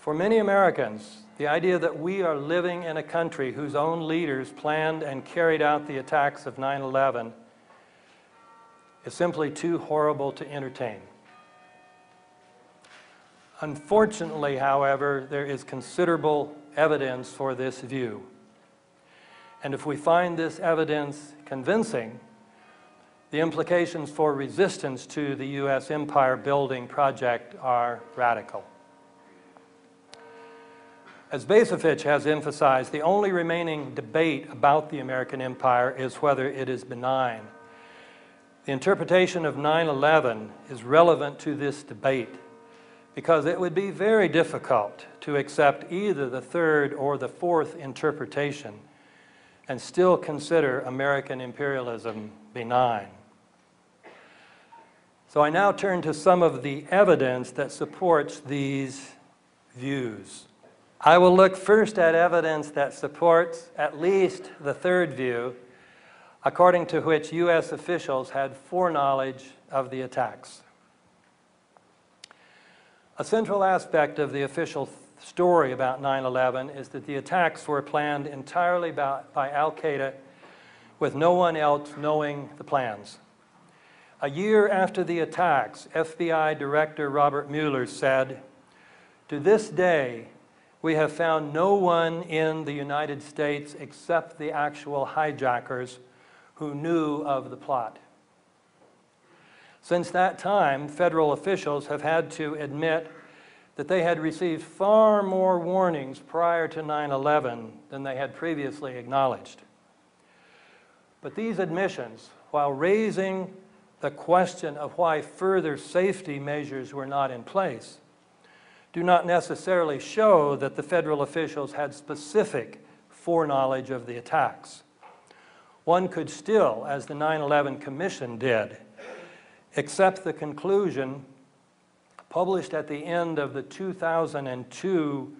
For many Americans, the idea that we are living in a country whose own leaders planned and carried out the attacks of 9/11 is simply too horrible to entertain. Unfortunately, however, there is considerable evidence for this view. And if we find this evidence convincing, the implications for resistance to the U.S. empire building project are radical. As Bascolm has emphasized, the only remaining debate about the American empire is whether it is benign. The interpretation of 9/11 is relevant to this debate because it would be very difficult to accept either the third or the fourth interpretation and still consider American imperialism benign. So I now turn to some of the evidence that supports these views. I will look first at evidence that supports at least the third view, according to which U.S. officials had foreknowledge of the attacks. A central aspect of the official story about 9/11 is that the attacks were planned entirely by Al-Qaeda, with no one else knowing the plans. A year after the attacks, FBI Director Robert Mueller said, "To this day, we have found no one in the United States except the actual hijackers who knew of the plot." Since that time, federal officials have had to admit that they had received far more warnings prior to 9/11 than they had previously acknowledged. But these admissions, while raising the question of why further safety measures were not in place, do not necessarily show that the federal officials had specific foreknowledge of the attacks. One could still, as the 9/11 Commission did, accept the conclusion published at the end of the 2002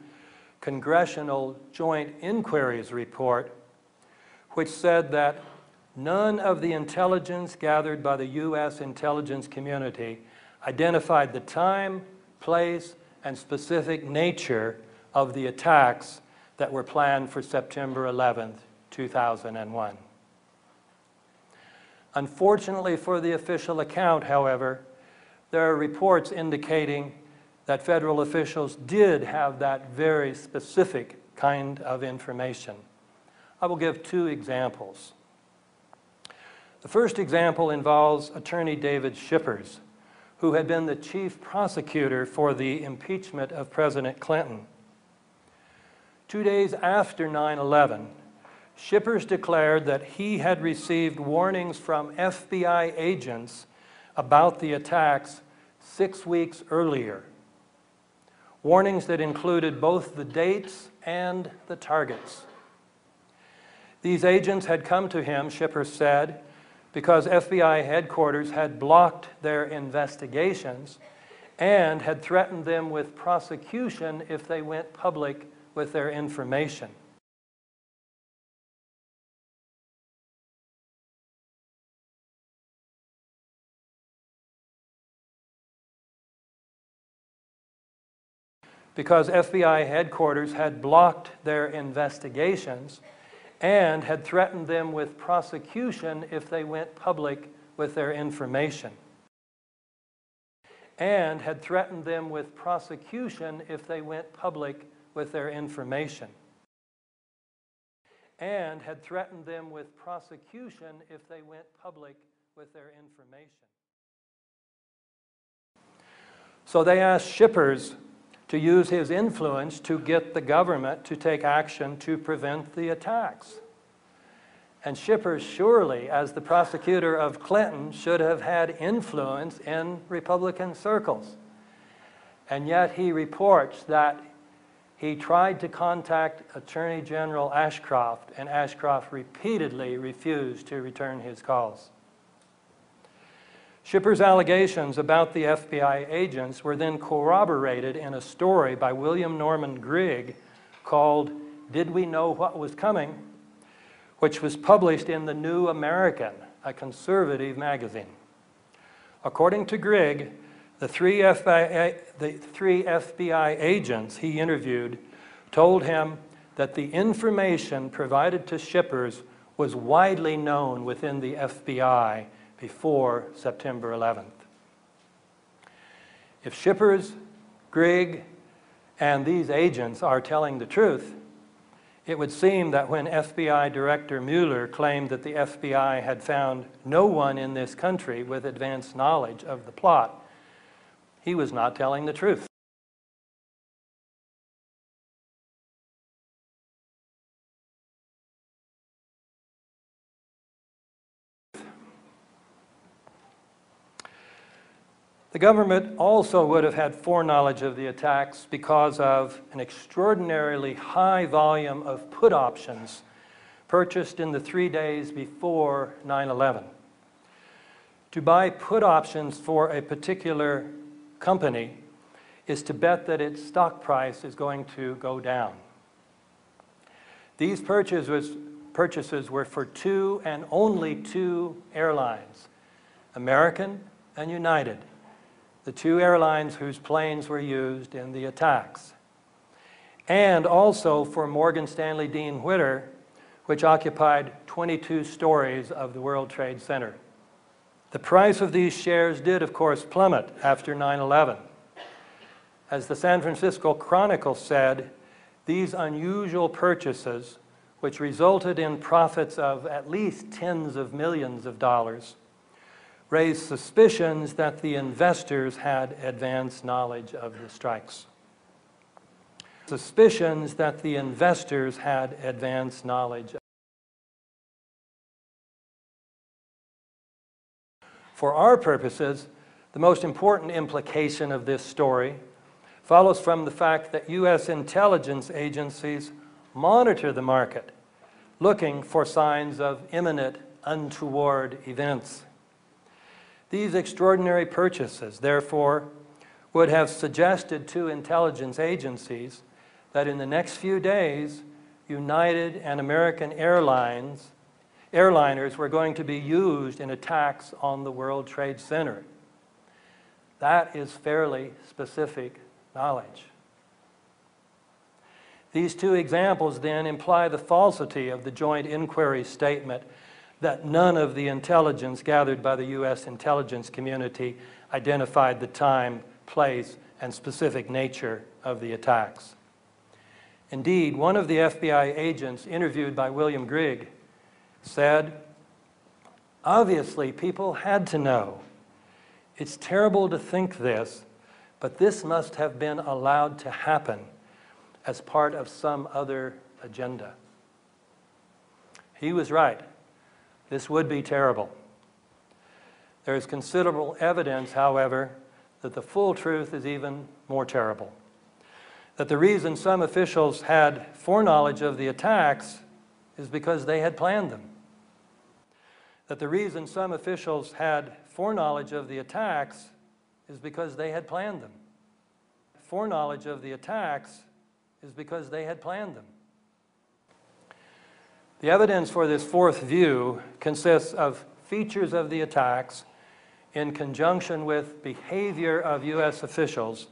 Congressional Joint Inquiries Report, which said that none of the intelligence gathered by the U.S. intelligence community identified the time, place, and specific nature of the attacks that were planned for September 11th, 2001. Unfortunately for the official account, however, there are reports indicating that federal officials did have that very specific kind of information. I will give two examples. The first example involves Attorney David Shippers, who had been the chief prosecutor for the impeachment of President Clinton. 2 days after 9/11, Shippers declared that he had received warnings from FBI agents about the attacks 6 weeks earlier. Warnings that included both the dates and the targets. These agents had come to him, Shippers said, because FBI headquarters had blocked their investigations and had threatened them with prosecution if they went public with their information. Because FBI headquarters had blocked their investigations and had threatened them with prosecution if they went public with their information. And had threatened them with prosecution if they went public with their information. And had threatened them with prosecution if they went public with their information. So they asked Shippers to use his influence to get the government to take action to prevent the attacks. And Shippers surely, as the prosecutor of Clinton, should have had influence in Republican circles. And yet he reports that he tried to contact Attorney General Ashcroft, and Ashcroft repeatedly refused to return his calls. Shippers' allegations about the FBI agents were then corroborated in a story by William Norman Grigg called "Did We Know What Was Coming?", which was published in the New American, a conservative magazine. According to Grigg, The three FBI agents he interviewed told him that the information provided to shippers was widely known within the FBI before September 11th. If shippers, Grigg, and these agents are telling the truth, it would seem that when FBI Director Mueller claimed that the FBI had found no one in this country with advanced knowledge of the plot, he was not telling the truth. The government also would have had foreknowledge of the attacks because of an extraordinarily high volume of put options purchased in the 3 days before 9/11. To buy put options for a particular company is to bet that its stock price is going to go down. These purchases were for two and only two airlines, American and United, the two airlines whose planes were used in the attacks, and also for Morgan Stanley Dean Whitter, which occupied 22 stories of the World Trade Center. The price of these shares did, of course, plummet after 9/11. As the San Francisco Chronicle said, these unusual purchases, which resulted in profits of at least tens of millions of dollars, raised suspicions that the investors had advanced knowledge of the strikes. Suspicions that the investors had advanced knowledge. For our purposes, the most important implication of this story follows from the fact that U.S. intelligence agencies monitor the market, looking for signs of imminent untoward events. These extraordinary purchases, therefore, would have suggested to intelligence agencies that in the next few days, United and American airliners were going to be used in attacks on the World Trade Center. That is fairly specific knowledge. These two examples then imply the falsity of the joint inquiry statement that none of the intelligence gathered by the U.S. intelligence community identified the time, place, and specific nature of the attacks. Indeed, one of the FBI agents interviewed by William Grigg said, "Obviously, people had to know. It's terrible to think this, but this must have been allowed to happen as part of some other agenda." He was right. This would be terrible. There is considerable evidence, however, that the full truth is even more terrible. That the reason some officials had foreknowledge of the attacks is because they had planned them. That the reason some officials had foreknowledge of the attacks is because they had planned them. Foreknowledge of the attacks is because they had planned them. The evidence for this fourth view consists of features of the attacks in conjunction with behavior of U.S. officials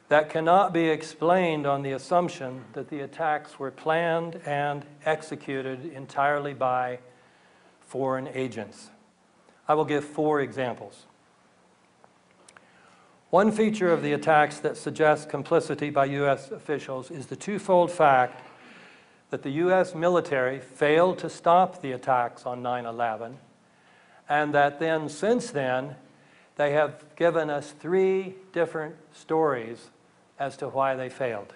that cannot be explained on the assumption that the attacks were planned and executed entirely by foreign agents. I will give 4 examples. One feature of the attacks that suggests complicity by U.S. officials is the twofold fact that the U.S. military failed to stop the attacks on 9/11, and that then, since then, they have given us 3 different stories as to why they failed.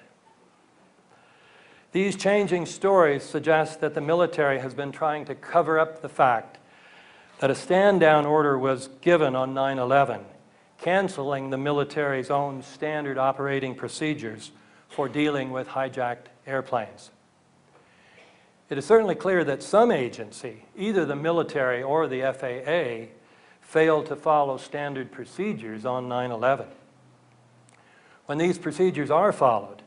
These changing stories suggest that the military has been trying to cover up the fact that a stand-down order was given on 9/11, canceling the military's own standard operating procedures for dealing with hijacked airplanes. It is certainly clear that some agency, either the military or the FAA, failed to follow standard procedures on 9/11. When these procedures are followed,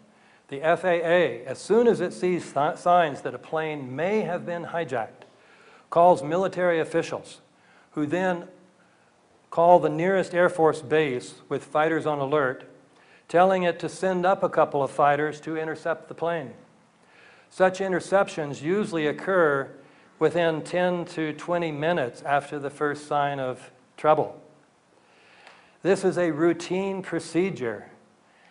the FAA, as soon as it sees signs that a plane may have been hijacked, calls military officials, who then call the nearest Air Force base with fighters on alert, telling it to send up a couple of fighters to intercept the plane. Such interceptions usually occur within 10 to 20 minutes after the first sign of trouble. This is a routine procedure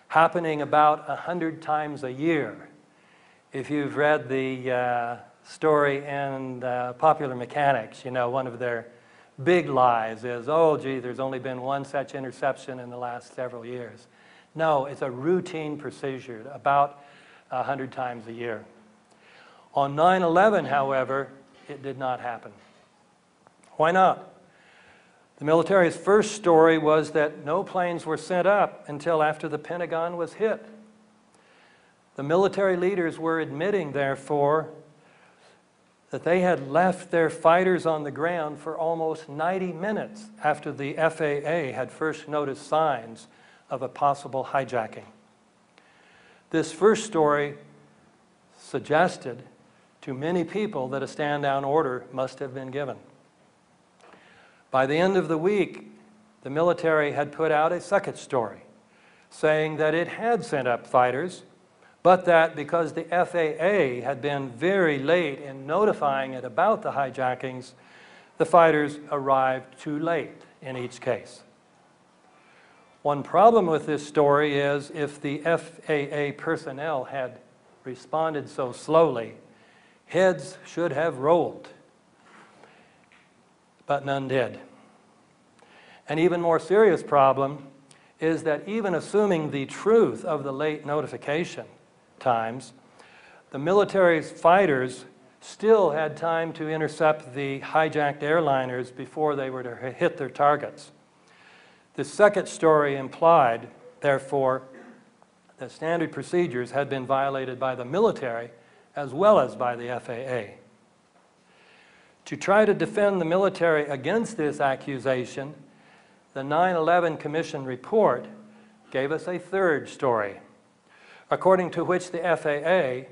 happening about 100 times a year. If you've read the story in Popular Mechanics, you know, one of their big lies is, oh, gee, there's only been one such interception in the last several years. No, it's a routine procedure, about 100 times a year. On 9/11, however, it did not happen. Why not? The military's first story was that no planes were sent up until after the Pentagon was hit. The military leaders were admitting, therefore, that they had left their fighters on the ground for almost 90 minutes after the FAA had first noticed signs of a possible hijacking. This first story suggested to many people that a stand-down order must have been given. By the end of the week, the military had put out a second story saying that it had sent up fighters, but that because the FAA had been very late in notifying it about the hijackings, the fighters arrived too late in each case. One problem with this story is if the FAA personnel had responded so slowly, heads should have rolled, but none did. An even more serious problem is that even assuming the truth of the late notification times, the military's fighters still had time to intercept the hijacked airliners before they were to hit their targets. The second story implied, therefore, that standard procedures had been violated by the military as well as by the FAA. To try to defend the military against this accusation, the 9/11 Commission report gave us a third story, according to which the FAA,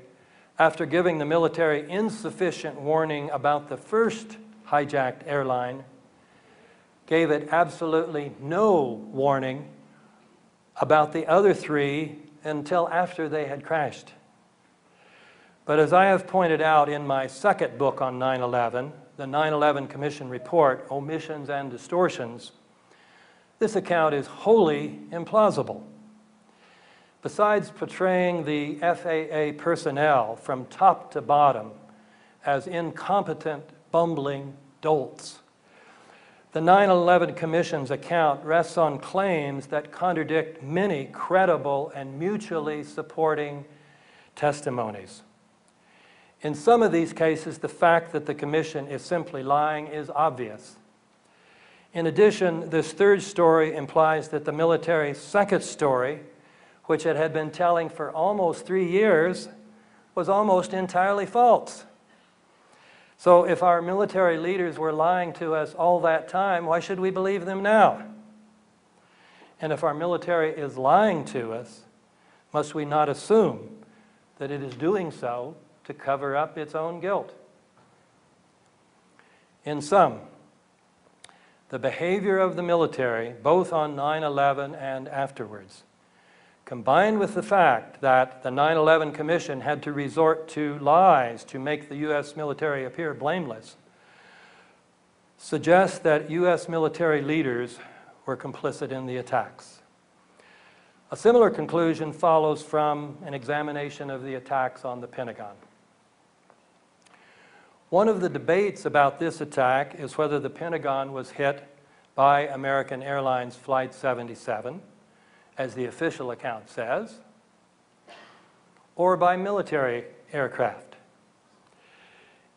after giving the military insufficient warning about the first hijacked airline, gave it absolutely no warning about the other three until after they had crashed. But as I have pointed out in my second book on 9/11, the 9/11 Commission Report, Omissions and Distortions, this account is wholly implausible. Besides portraying the FAA personnel from top to bottom as incompetent, bumbling dolts, the 9/11 Commission's account rests on claims that contradict many credible and mutually supporting testimonies. In some of these cases, the fact that the Commission is simply lying is obvious. In addition, this third story implies that the military's second story, which it had been telling for almost 3 years, was almost entirely false. So if our military leaders were lying to us all that time, why should we believe them now? And if our military is lying to us, must we not assume that it is doing so to cover up its own guilt? In sum, the behavior of the military, both on 9/11 and afterwards, combined with the fact that the 9/11 Commission had to resort to lies to make the U.S. military appear blameless, suggests that U.S. military leaders were complicit in the attacks. A similar conclusion follows from an examination of the attacks on the Pentagon. One of the debates about this attack is whether the Pentagon was hit by American Airlines Flight 77, as the official account says, or by military aircraft.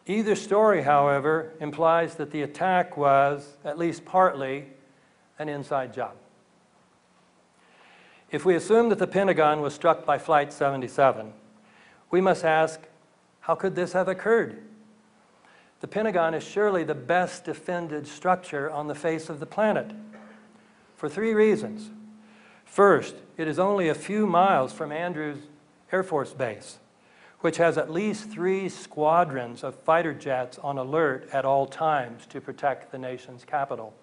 Either story, however, implies that the attack was, at least partly, an inside job. If we assume that the Pentagon was struck by Flight 77, we must ask, how could this have occurred? The Pentagon is surely the best defended structure on the face of the planet, for 3 reasons. First, it is only a few miles from Andrews Air Force Base, which has at least 3 squadrons of fighter jets on alert at all times to protect the nation's capital.